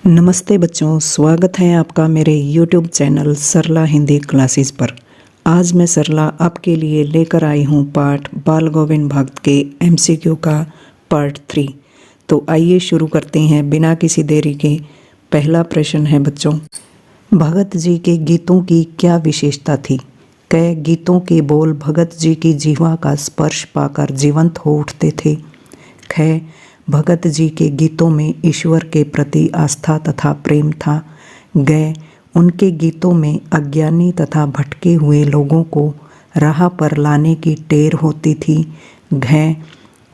नमस्ते बच्चों, स्वागत है आपका मेरे YouTube चैनल सरला हिंदी क्लासेस पर। आज मैं सरला आपके लिए लेकर आई हूँ पाठ बाल गोविंद भक्त के MCQ का पार्ट 3। तो आइए शुरू करते हैं बिना किसी देरी के। पहला प्रश्न है बच्चों, भगत जी के गीतों की क्या विशेषता थी? क गीतों के बोल भगत जी की जीवा का स्पर्श पाकर जीवंत हो उठते थे। ख भगत जी के गीतों में ईश्वर के प्रति आस्था तथा प्रेम था। ग उनके गीतों में अज्ञानी तथा भटके हुए लोगों को राह पर लाने की टेर होती थी। घ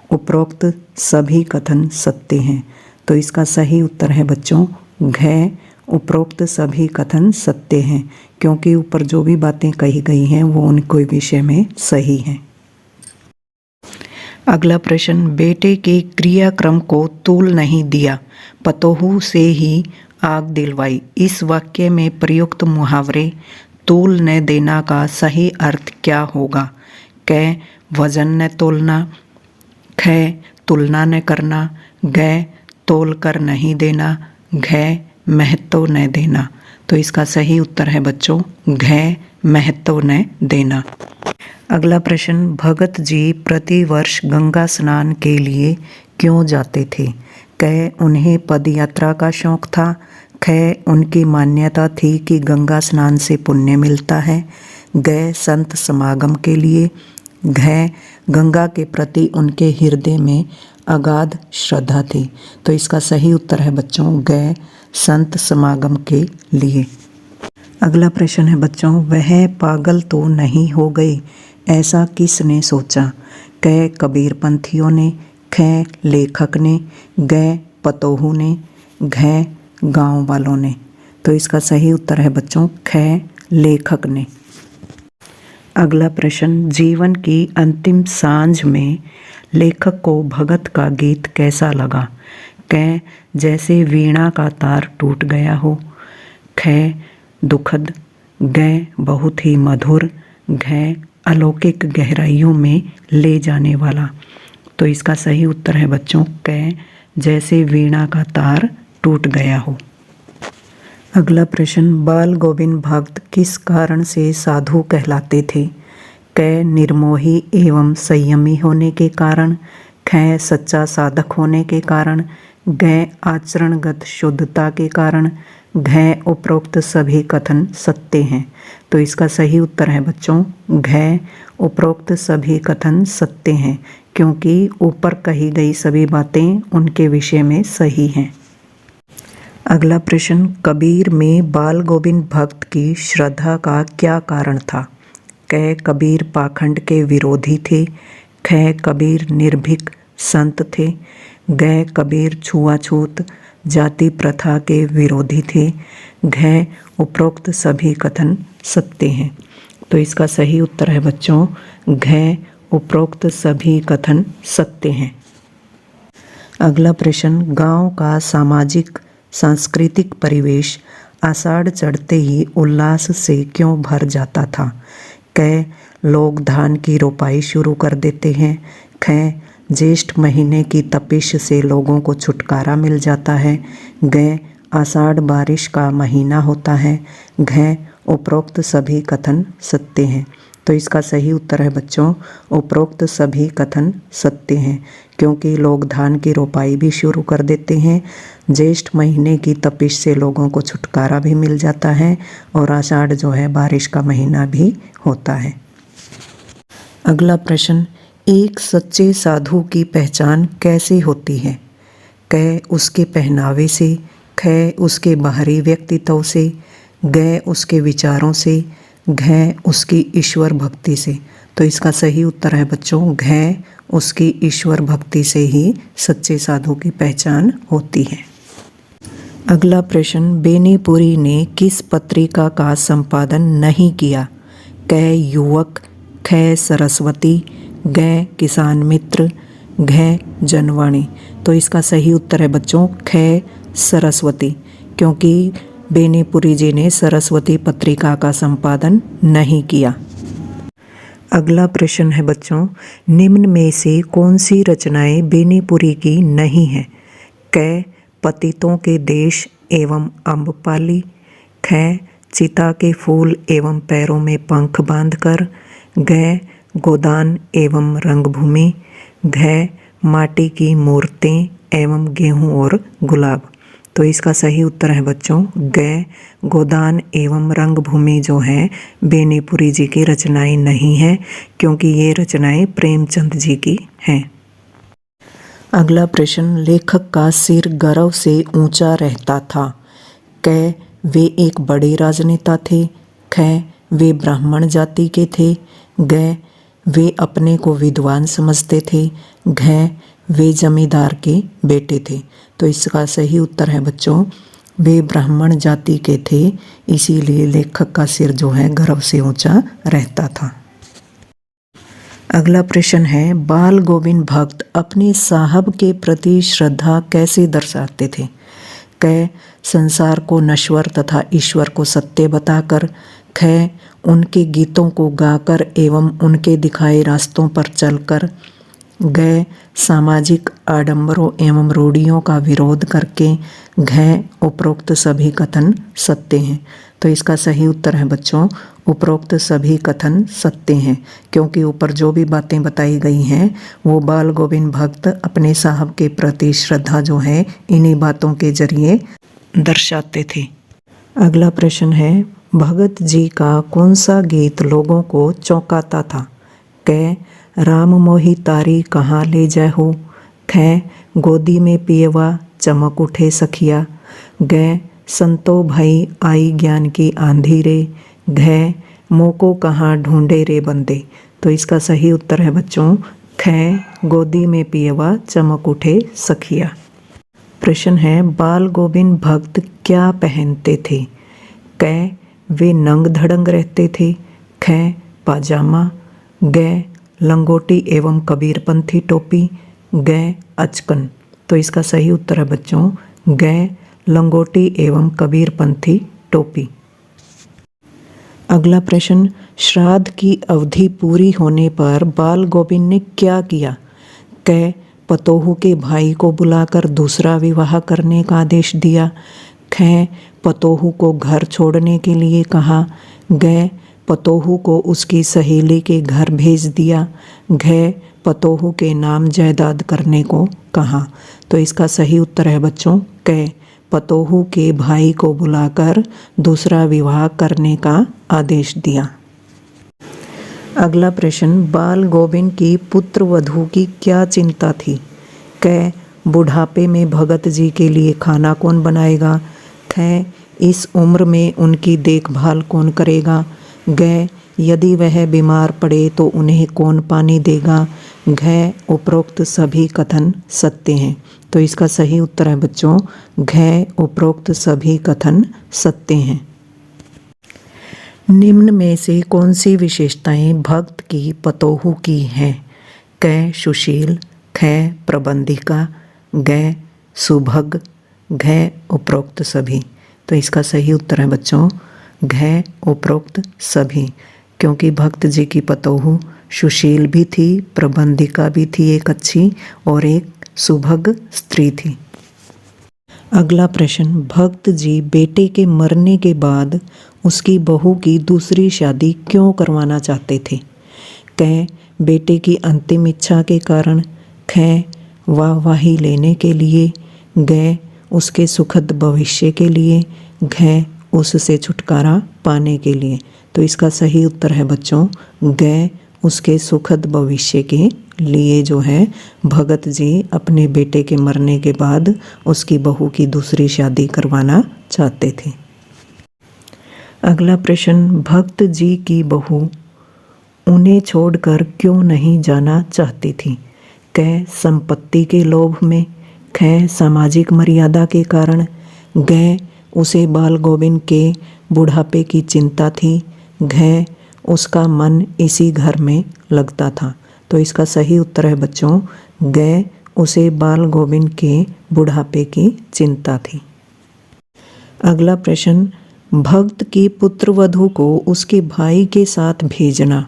उपरोक्त सभी कथन सत्य हैं। तो इसका सही उत्तर है बच्चों घ उपरोक्त सभी कथन सत्य हैं, क्योंकि ऊपर जो भी बातें कही गई हैं वो उनके विषय में सही हैं। अगला प्रश्न, बेटे के क्रियाक्रम को तूल नहीं दिया, पतोहू से ही आग दिलवाई। इस वाक्य में प्रयुक्त मुहावरे तूल न देना का सही अर्थ क्या होगा? क वजन न तोलना, ख तुलना न करना, ग तोल कर नहीं देना, घ महत्व न देना। तो इसका सही उत्तर है बच्चों घ महत्व न देना। अगला प्रश्न, भगत जी प्रतिवर्ष गंगा स्नान के लिए क्यों जाते थे? क उन्हें पद यात्रा का शौक था। ख उनकी मान्यता थी कि गंगा स्नान से पुण्य मिलता है। ग संत समागम के लिए। घ गंगा के प्रति उनके हृदय में अगाध श्रद्धा थी। तो इसका सही उत्तर है बच्चों ग संत समागम के लिए। अगला प्रश्न है बच्चों, वह पागल तो नहीं हो गई, ऐसा किसने सोचा? क कबीर पंथियों ने, ख लेखक ने, ग पतोहू ने, घ गांव वालों ने। तो इसका सही उत्तर है बच्चों ख लेखक ने। अगला प्रश्न, जीवन की अंतिम सांझ में लेखक को भगत का गीत कैसा लगा? क जैसे वीणा का तार टूट गया हो, ख दुखद, ग बहुत ही मधुर, घ अलौकिक गहराइयों में ले जाने वाला। तो इसका सही उत्तर है बच्चों क जैसे वीणा का तार टूट गया हो। अगला प्रश्न, बाल गोविंद भक्त किस कारण से साधु कहलाते थे? क निर्मोही एवं संयमी होने के कारण, ख सच्चा साधक होने के कारण, घ आचरणगत शुद्धता के कारण, घ उपरोक्त सभी कथन सत्य हैं। तो इसका सही उत्तर है बच्चों घ उपरोक्त सभी कथन सत्य हैं, क्योंकि ऊपर कही गई सभी बातें उनके विषय में सही हैं। अगला प्रश्न, कबीर में बाल गोविंद भक्त की श्रद्धा का क्या कारण था? क कबीर पाखंड के विरोधी थे, ख कबीर निर्भीक संत थे, ग कबीर छुआछूत जाति प्रथा के विरोधी थे, घ उपरोक्त सभी कथन सत्य हैं। तो इसका सही उत्तर है बच्चों घ उपरोक्त सभी कथन सत्य हैं। अगला प्रश्न, गांव का सामाजिक सांस्कृतिक परिवेश आषाढ़ चढ़ते ही उल्लास से क्यों भर जाता था? क लोग धान की रोपाई शुरू कर देते हैं, ख ज्येष्ठ महीने की तपिश से लोगों को छुटकारा मिल जाता है, ग आषाढ़ बारिश का महीना होता है, घ उपरोक्त सभी कथन सत्य हैं। तो इसका सही उत्तर है बच्चों उपरोक्त सभी कथन सत्य हैं, क्योंकि लोग धान की रोपाई भी शुरू कर देते हैं, ज्येष्ठ महीने की तपिश से लोगों को छुटकारा भी मिल जाता है, और आषाढ़ जो है बारिश का महीना भी होता है। अगला प्रश्न, एक सच्चे साधु की पहचान कैसे होती है? क उसके पहनावे से, ख उसके बाहरी व्यक्तित्व से, ग उसके विचारों से, घ उसकी ईश्वर भक्ति से। तो इसका सही उत्तर है बच्चों घ उसकी ईश्वर भक्ति से ही सच्चे साधु की पहचान होती है। अगला प्रश्न, बेनीपुरी ने किस पत्रिका का संपादन नहीं किया? क युवक, ख सरस्वती, ग किसान मित्र, घ जनवाणी। तो इसका सही उत्तर है बच्चों ख सरस्वती, क्योंकि बेनीपुरी जी ने सरस्वती पत्रिका का संपादन नहीं किया। अगला प्रश्न है बच्चों, निम्न में से कौन सी रचनाएं बेनीपुरी की नहीं है? क पतितों के देश एवं अम्बपाली। ख चिता के फूल एवं पैरों में पंख बांधकर। ग गोदान एवं रंगभूमि। घ माटी की मूर्तें एवं गेहूं और गुलाब। तो इसका सही उत्तर है बच्चों ग गोदान एवं रंगभूमि जो है बेनीपुरी जी की रचनाएं नहीं है, क्योंकि ये रचनाएं प्रेमचंद जी की हैं। अगला प्रश्न, लेखक का सिर गर्व से ऊंचा रहता था। क वे एक बड़े राजनेता थे। ख वे ब्राह्मण जाति के थे। ग वे अपने को विद्वान समझते थे। घ वे जमींदार के बेटे थे। तो इसका सही उत्तर है बच्चों वे ब्राह्मण जाति के थे, इसीलिए लेखक का सिर जो है गर्व से ऊंचा रहता था। अगला प्रश्न है, बाल गोविंद भक्त अपने साहब के प्रति श्रद्धा कैसे दर्शाते थे। क संसार को नश्वर तथा ईश्वर को सत्य बताकर। ख उनके गीतों को गाकर एवं उनके दिखाए रास्तों पर चलकर। ग सामाजिक आडंबरों एवं रूढ़ियों का विरोध करके। घ उपरोक्त सभी कथन सत्य हैं। तो इसका सही उत्तर है बच्चों उपरोक्त सभी कथन सत्य हैं, क्योंकि ऊपर जो भी बातें बताई गई हैं वो बाल गोविंद भक्त अपने साहब के प्रति श्रद्धा जो है इन्हीं बातों के जरिए दर्शाते थे। अगला प्रश्न है, भगत जी का कौन सा गीत लोगों को चौंकाता था। क राम मोही तारी कहाँ ले जाए हो। ख गोदी में पियवा चमक उठे सखिया। ग संतो भई आई ज्ञान की आंधी रे। घ मोको कहाँ ढूंढे रे बंदे। तो इसका सही उत्तर है बच्चों ख गोदी में पियवा चमक उठे सखिया। प्रश्न है, बाल गोविंद भक्त क्या पहनते थे। क वे नंग धड़ंग रहते थे। ख पाजामा। ग लंगोटी एवं कबीरपंथी टोपी। ग अचकन। तो इसका सही उत्तर है बच्चों ग लंगोटी एवं कबीरपंथी टोपी। अगला प्रश्न, श्राद्ध की अवधि पूरी होने पर बाल गोविंद ने क्या किया। क पतोहू के भाई को बुलाकर दूसरा विवाह करने का आदेश दिया। ख पतोहू को घर छोड़ने के लिए कहा। ग पतोहू को उसकी सहेली के घर भेज दिया। घ पतोहू के नाम जायदाद करने को कहा। तो इसका सही उत्तर है बच्चों क पतोहू के भाई को बुलाकर दूसरा विवाह करने का आदेश दिया। अगला प्रश्न, बाल गोविंद की पुत्र वधू की क्या चिंता थी। क बुढ़ापे में भगत जी के लिए खाना कौन बनाएगा। ख इस उम्र में उनकी देखभाल कौन करेगा। ग यदि वह बीमार पड़े तो उन्हें कौन पानी देगा। घ उपरोक्त सभी कथन सत्य हैं। तो इसका सही उत्तर है बच्चों घ उपरोक्त सभी कथन सत्य हैं। निम्न में से कौन सी विशेषताएं भक्त की पतोहू की हैं। क सुशील। ख प्रबंधिका। ग सुभग। घ उपरोक्त सभी। तो इसका सही उत्तर है बच्चों घ उपरोक्त सभी, क्योंकि भक्त जी की पतोहू सुशील भी थी, प्रबंधिका भी थी एक अच्छी, और एक सुभग स्त्री थी। अगला प्रश्न, भक्त जी बेटे के मरने के बाद उसकी बहू की दूसरी शादी क्यों करवाना चाहते थे। क बेटे की अंतिम इच्छा के कारण। ख वाहवाही लेने के लिए। ग उसके सुखद भविष्य के लिए। घ उससे छुटकारा पाने के लिए। तो इसका सही उत्तर है बच्चों ग उसके सुखद भविष्य के लिए जो है भगत जी अपने बेटे के मरने के बाद उसकी बहू की दूसरी शादी करवाना चाहते थे। अगला प्रश्न, भक्त जी की बहू उन्हें छोड़कर क्यों नहीं जाना चाहती थी। क संपत्ति के लोभ में। ख सामाजिक मर्यादा के कारण। ग उसे बाल गोविंद के बुढ़ापे की चिंता थी। घ उसका मन इसी घर में लगता था। तो इसका सही उत्तर है बच्चों ग उसे बाल गोविंद के बुढ़ापे की चिंता थी। अगला प्रश्न, भक्त की पुत्रवधू को उसके भाई के साथ भेजना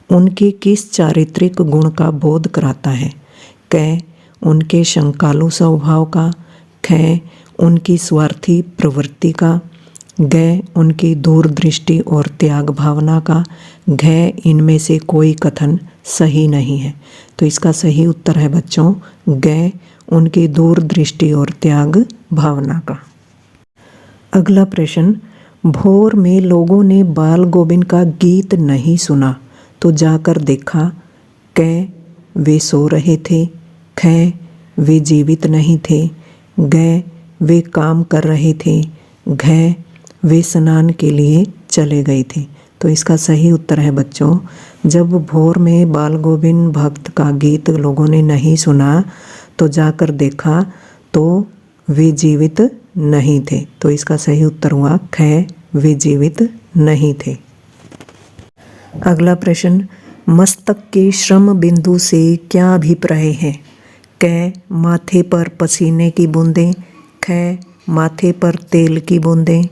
उनके किस चारित्रिक गुण का बोध कराता है। क उनके शंकालु स्वभाव का। ख उनकी स्वार्थी प्रवृत्ति का, ग उनकी दूरदृष्टि और त्याग भावना का, घ इनमें से कोई कथन सही नहीं है। तो इसका सही उत्तर है बच्चों ग उनकी दूरदृष्टि और त्याग भावना का। अगला प्रश्न, भोर में लोगों ने बाल गोविंद का गीत नहीं सुना तो जाकर देखा। क वे सो रहे थे, ख वे जीवित नहीं थे, ग वे काम कर रहे थे, घ वे स्नान के लिए चले गए थे। तो इसका सही उत्तर है बच्चों, जब भोर में बाल गोविंद भक्त का गीत लोगों ने नहीं सुना तो जाकर देखा तो वे जीवित नहीं थे। तो इसका सही उत्तर हुआ ख वे जीवित नहीं थे। अगला प्रश्न, मस्तक के श्रम बिंदु से क्या अभिप्राय है? क माथे पर पसीने की बूंदें, ख माथे पर तेल की बूंदें,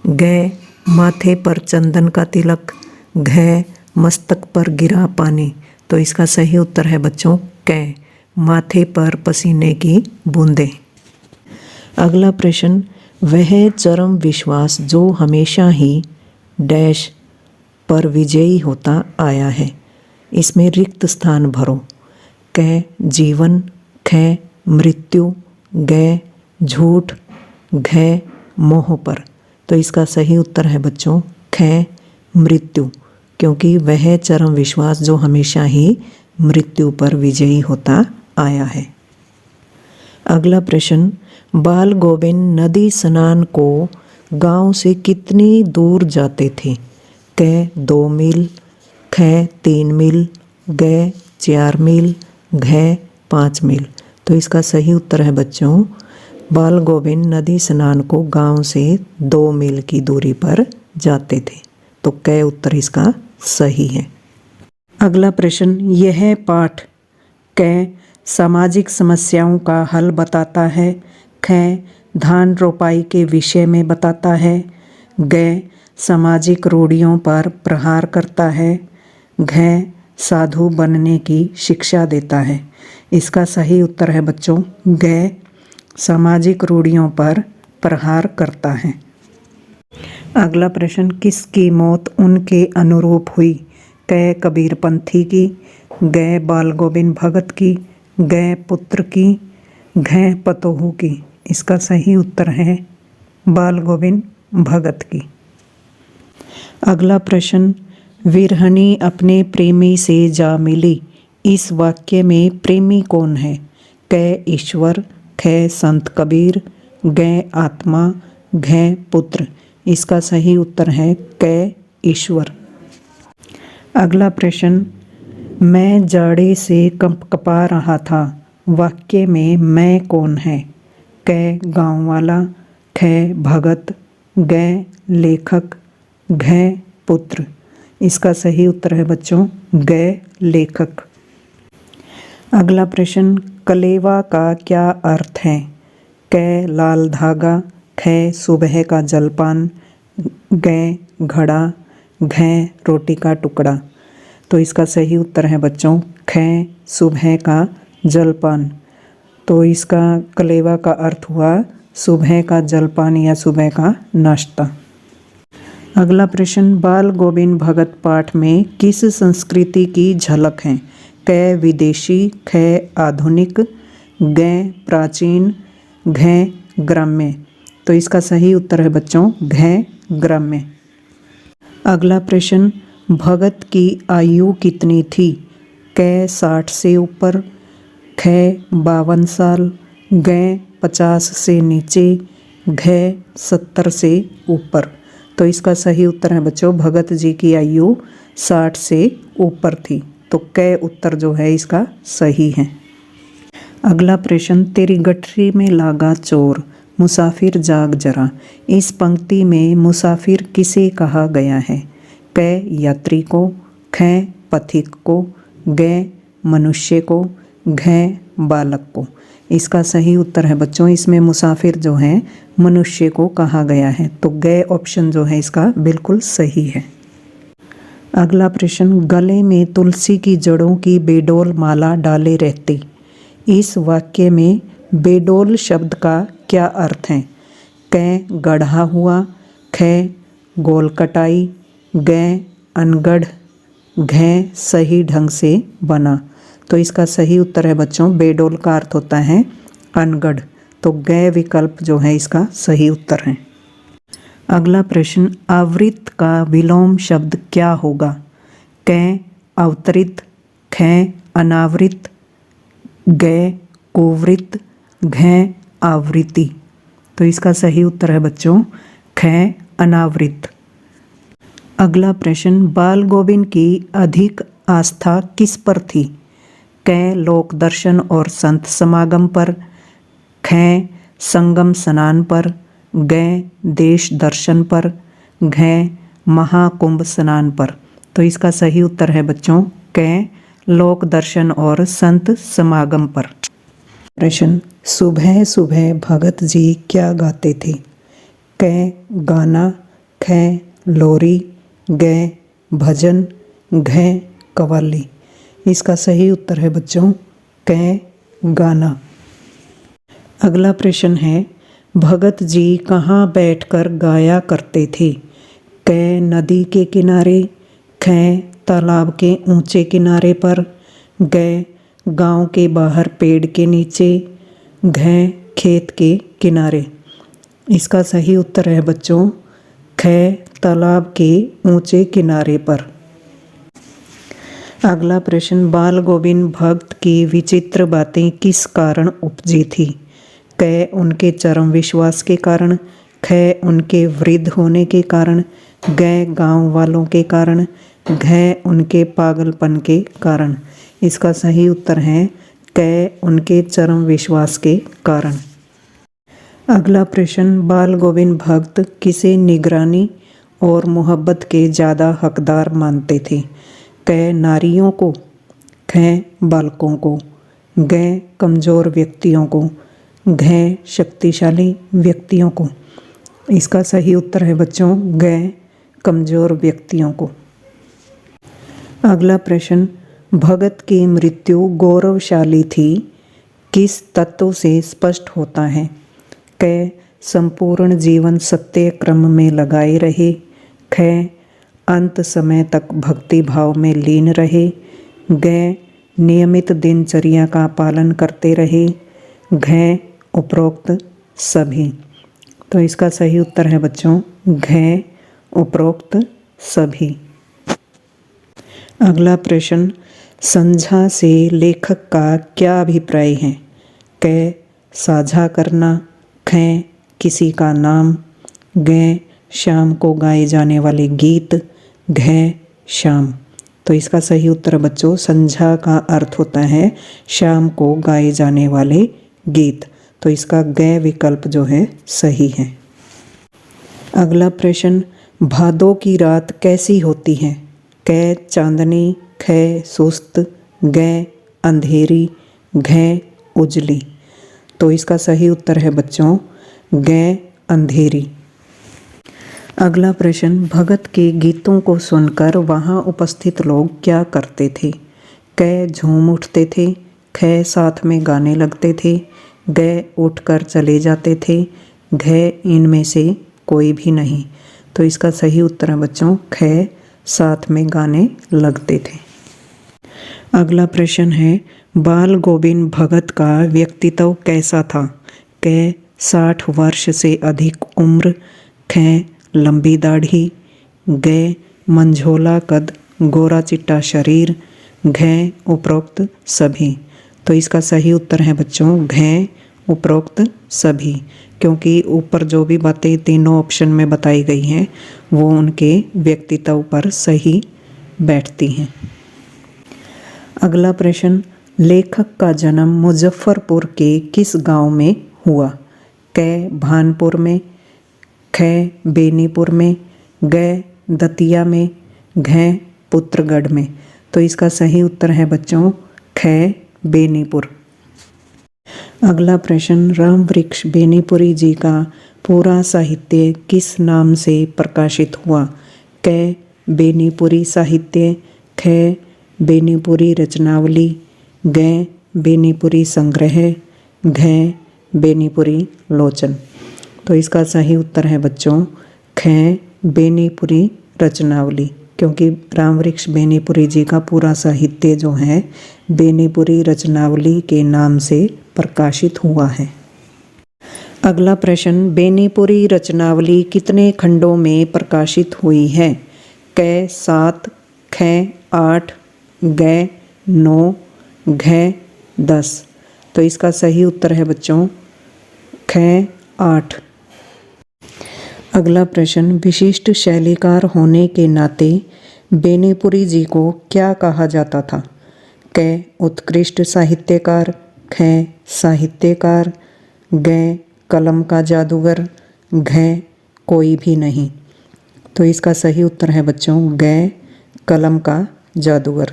ग माथे पर चंदन का तिलक, घ मस्तक पर गिरा पानी। तो इसका सही उत्तर है बच्चों क माथे पर पसीने की बूंदें। अगला प्रश्न, वह चरम विश्वास जो हमेशा ही डैश पर विजयी होता आया है, इसमें रिक्त स्थान भरो। क जीवन, ख मृत्यु, ग झूठ, घ मोह पर। तो इसका सही उत्तर है बच्चों ख मृत्यु, क्योंकि वह चरम विश्वास जो हमेशा ही मृत्यु पर विजयी होता आया है। अगला प्रश्न, बाल गोविंद नदी स्नान को गांव से कितनी दूर जाते थे? क 2 मील, ख 3 मील, ग 4 मील, घ 5 मील। तो इसका सही उत्तर है बच्चों, बाल गोविंद नदी स्नान को गांव से 2 मील की दूरी पर जाते थे। तो क उत्तर इसका सही है। अगला प्रश्न, यह पाठ क सामाजिक समस्याओं का हल बताता है, ख धान रोपाई के विषय में बताता है, ग सामाजिक रूढ़ियों पर प्रहार करता है, घ साधु बनने की शिक्षा देता है। इसका सही उत्तर है बच्चों ग सामाजिक रूढ़ियों पर प्रहार करता है। अगला प्रश्न, किसकी मौत उनके अनुरूप हुई? क कबीरपंथी की, ग बाल गोविंद भगत की, ग पुत्र की, घ पतोहू की। इसका सही उत्तर है बाल गोविंद भगत की। अगला प्रश्न, विरहनी अपने प्रेमी से जा मिली, इस वाक्य में प्रेमी कौन है? क ईश्वर, ख संत कबीर, ग आत्मा, घ पुत्र। इसका सही उत्तर है क ईश्वर। अगला प्रश्न, मैं जाड़े से कंपकपा रहा था, वाक्य में मैं कौन है? क गाँव वाला, ख भगत, ग लेखक, घ पुत्र। इसका सही उत्तर है बच्चों ग लेखक। अगला प्रश्न, कलेवा का क्या अर्थ है? क लाल धागा, ख सुबह का जलपान, ग घड़ा, घ रोटी का टुकड़ा। तो इसका सही उत्तर है बच्चों ख सुबह का जलपान। तो इसका कलेवा का अर्थ हुआ सुबह का जलपान या सुबह का नाश्ता। अगला प्रश्न, बाल गोविंद भगत पाठ में किस संस्कृति की झलक है? क विदेशी, ख आधुनिक, ग प्राचीन, घ ग्राम्य। तो इसका सही उत्तर है बच्चों घ ग्राम्य। अगला प्रश्न, भगत की आयु कितनी थी? क 60 से ऊपर, ख 52 साल, ग 50 से नीचे, घ 70 से ऊपर। तो इसका सही उत्तर है बच्चों भगत जी की आयु 60 से ऊपर थी। तो क उत्तर जो है इसका सही है। अगला प्रश्न, तेरी गठरी में लागा चोर, मुसाफिर जाग जरा। इस पंक्ति में मुसाफिर किसे कहा गया है? क यात्री को, ख पथिक को, ग मनुष्य को, घ बालक को। इसका सही उत्तर है बच्चों इसमें मुसाफिर जो है मनुष्य को कहा गया है। तो ग ऑप्शन जो है इसका बिल्कुल सही है। अगला प्रश्न, गले में तुलसी की जड़ों की बेडोल माला डाले रहती, इस वाक्य में बेडोल शब्द का क्या अर्थ है? कै गढ़ा हुआ, ख गोल कटाई, गै अनगढ़, घै सही ढंग से बना। तो इसका सही उत्तर है बच्चों बेडोल का अर्थ होता है अनगढ़। तो गै विकल्प जो है इसका सही उत्तर है। अगला प्रश्न, आवृत का विलोम शब्द क्या होगा? कै अवतरित, ख अनावृत, गै कुवृत, घै आवृत्ति। तो इसका सही उत्तर है बच्चों ख अनावृत। अगला प्रश्न, बाल गोविंद की अधिक आस्था किस पर थी? कै लोक दर्शन और संत समागम पर, ख संगम स्नान पर, गै देश दर्शन पर, घै महाकुंभ स्नान पर। तो इसका सही उत्तर है बच्चों कै लोक दर्शन और संत समागम पर। प्रश्न, सुबह सुबह भगत जी क्या गाते थे? कै गाना, ख लोरी, गै भजन, घै कव्वाली। इसका सही उत्तर है बच्चों कै गाना। अगला प्रश्न है, भगत जी कहाँ बैठकर गाया करते थे? कै नदी के किनारे, ख तालाब के ऊंचे किनारे पर, गै गांव के बाहर पेड़ के नीचे, घै खेत के किनारे। इसका सही उत्तर है बच्चों ख तालाब के ऊंचे किनारे पर। अगला प्रश्न, बाल गोविंद भक्त की विचित्र बातें किस कारण उपजी थी? कै उनके चरम विश्वास के कारण, ख उनके वृद्ध होने के कारण, गै गांव वालों के कारण, घै उनके पागलपन के कारण। इसका सही उत्तर है कै उनके चरम विश्वास के कारण। अगला प्रश्न, बाल गोविंद भक्त किसे निगरानी और मोहब्बत के ज़्यादा हकदार मानते थे? कै नारियों को, ख बालकों को, गै कमज़ोर व्यक्तियों को, घै शक्तिशाली व्यक्तियों को। इसका सही उत्तर है बच्चों गै कमज़ोर व्यक्तियों को। अगला प्रश्न, भगत की मृत्यु गौरवशाली थी किस तत्व से स्पष्ट होता है? कै संपूर्ण जीवन सत्य क्रम में लगाए रहे, ख अंत समय तक भक्ति भाव में लीन रहे, गै नियमित दिनचर्या का पालन करते रहे, घै उपरोक्त सभी। तो इसका सही उत्तर है बच्चों घै उपरोक्त सभी। अगला प्रश्न, संझा से लेखक का क्या अभिप्राय है? कै साझा करना, ख किसी का नाम, गै शाम को गाए जाने वाले गीत, घै शाम। तो इसका सही उत्तर बच्चों संझा का अर्थ होता है शाम को गाए जाने वाले गीत। तो इसका गै विकल्प जो है सही है। अगला प्रश्न, भादों की रात कैसी होती है? कै चांदनी, ख सुस्त, गै अंधेरी, घै उजली। तो इसका सही उत्तर है बच्चों गै अंधेरी। अगला प्रश्न, भगत के गीतों को सुनकर वहाँ उपस्थित लोग क्या करते थे? कै झूम उठते थे, ख साथ में गाने लगते थे, गै उठकर चले जाते थे, घै इनमें से कोई भी नहीं। तो इसका सही उत्तर है बच्चों ख साथ में गाने लगते थे। अगला प्रश्न है, बाल गोविंद भगत का व्यक्तित्व कैसा था? कै 60 वर्ष से अधिक उम्र, ख लंबी दाढ़ी, गै मंझोला कद, गोरा चिट्टा शरीर, घै उपरोक्त सभी। तो इसका सही उत्तर है बच्चों घै उपरोक्त सभी, क्योंकि ऊपर जो भी बातें तीनों ऑप्शन में बताई गई हैं वो उनके व्यक्तित्व पर सही बैठती हैं। अगला प्रश्न, लेखक का जन्म मुजफ्फरपुर के किस गांव में हुआ? कै भानपुर में, ख बेनीपुर में, गै दतिया में, घै पुत्रगढ़ में। तो इसका सही उत्तर है बच्चों ख बेनीपुर। अगला प्रश्न, राम वृक्ष बेनीपुरी जी का पूरा साहित्य किस नाम से प्रकाशित हुआ? कै बेनीपुरी साहित्य, ख बेनीपुरी रचनावली, गै बेनीपुरी संग्रह, घै बेनीपुरी लोचन। तो इसका सही उत्तर है बच्चों ख बेनीपुरी रचनावली, क्योंकि रामवृक्ष बेनीपुरी जी का पूरा साहित्य जो है बेनीपुरी रचनावली के नाम से प्रकाशित हुआ है। अगला प्रश्न, बेनीपुरी रचनावली कितने खंडों में प्रकाशित हुई है? क 7, ख 8, ग 9, घ 10। तो इसका सही उत्तर है बच्चों ख 8। अगला प्रश्न, विशिष्ट शैलीकार होने के नाते बेनीपुरी जी को क्या कहा जाता था? क उत्कृष्ट साहित्यकार, ख साहित्यकार, ग कलम का जादूगर, घ कोई भी नहीं। तो इसका सही उत्तर है बच्चों ग कलम का जादूगर,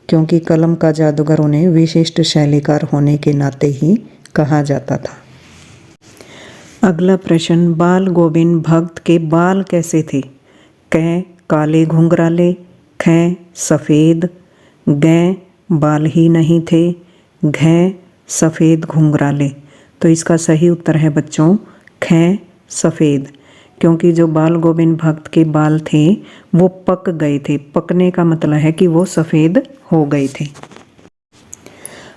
क्योंकि कलम का जादूगर उन्हें विशिष्ट शैलीकार होने के नाते ही कहा जाता था। अगला प्रश्न, बाल गोविंद भक्त के बाल कैसे थे? क काले घुंघराले, ख सफ़ेद, ग बाल ही नहीं थे, घ सफ़ेद घुंघराले। तो इसका सही उत्तर है बच्चों ख सफ़ेद, क्योंकि जो बाल गोविंद भक्त के बाल थे वो पक गए थे। पकने का मतलब है कि वो सफ़ेद हो गए थे।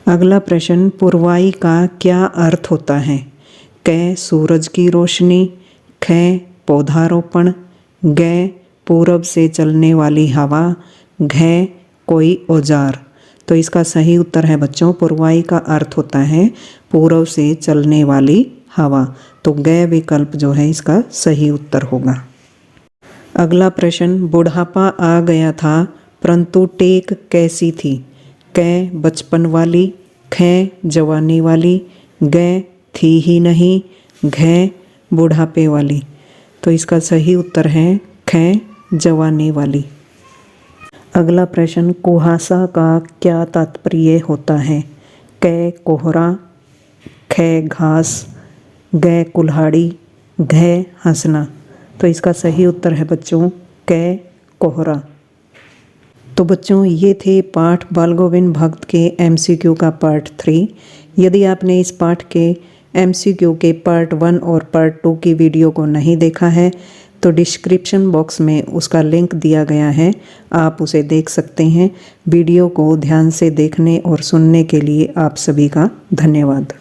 अगला प्रश्न, पुरवाई का क्या अर्थ होता है? क सूरज की रोशनी, ख पौधारोपण, ग पूरब से चलने वाली हवा, घ कोई औजार। तो इसका सही उत्तर है बच्चों पुरवाई का अर्थ होता है पूरब से चलने वाली हवा। तो ग विकल्प जो है इसका सही उत्तर होगा। अगला प्रश्न, बुढ़ापा आ गया था परंतु टेक कैसी थी? क बचपन वाली, ख जवानी वाली, ग थी ही नहीं, घ बुढ़ापे वाली। तो इसका सही उत्तर है ख जवानी वाली। अगला प्रश्न, कुहासा का क्या तात्पर्य होता है? क कोहरा, ख घास, ग कुल्हाड़ी, घ हंसना। तो इसका सही उत्तर है बच्चों क कोहरा। तो बच्चों ये थे पाठ बाल गोविंद भक्त के MCQ का पार्ट 3। यदि आपने इस पाठ के MCQ के पार्ट 1 और पार्ट 2 की वीडियो को नहीं देखा है तो डिस्क्रिप्शन बॉक्स में उसका लिंक दिया गया है, आप उसे देख सकते हैं। वीडियो को ध्यान से देखने और सुनने के लिए आप सभी का धन्यवाद।